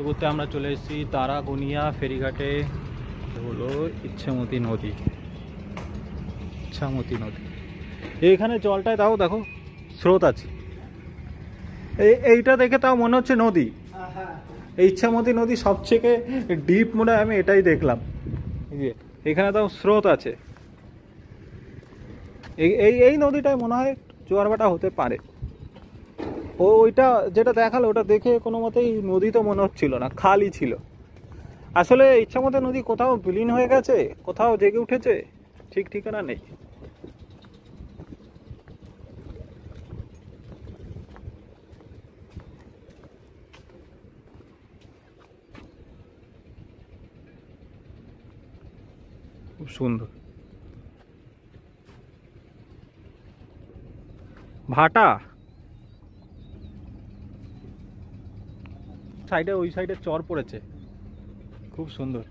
ঘুরতে আমরা চলে এসেছি তারাগোনিয়া ফেরিঘাটে। হলো ইচ্ছামতি নদী। ইচ্ছামতি নদী এইখানে জলটায় তাও দেখো স্রোত আছে। এইটা দেখে তাও মনে হচ্ছে নদী। এই ইচ্ছামতি নদী সবথেকে ডিপ মনে হয় আমি এটাই দেখলাম। এখানে তাও স্রোত আছে। এই এই এই নদীটায় মনে হয় জোয়ার ভাটা হতে পারে। ওইটা যেটা দেখালো ওটা দেখে কোনো মতেই নদী তো মনে হচ্ছিল না, খালই ছিল। আসলে ইচ্ছামতি নদী কোথাও বিলীন হয়ে গেছে, কোথাও জেগে উঠেছে, ঠিক ঠিকানা নেই। খুব সুন্দর ভাটা। সাইডে ওই সাইডে চর পড়েছে, খুব সুন্দর।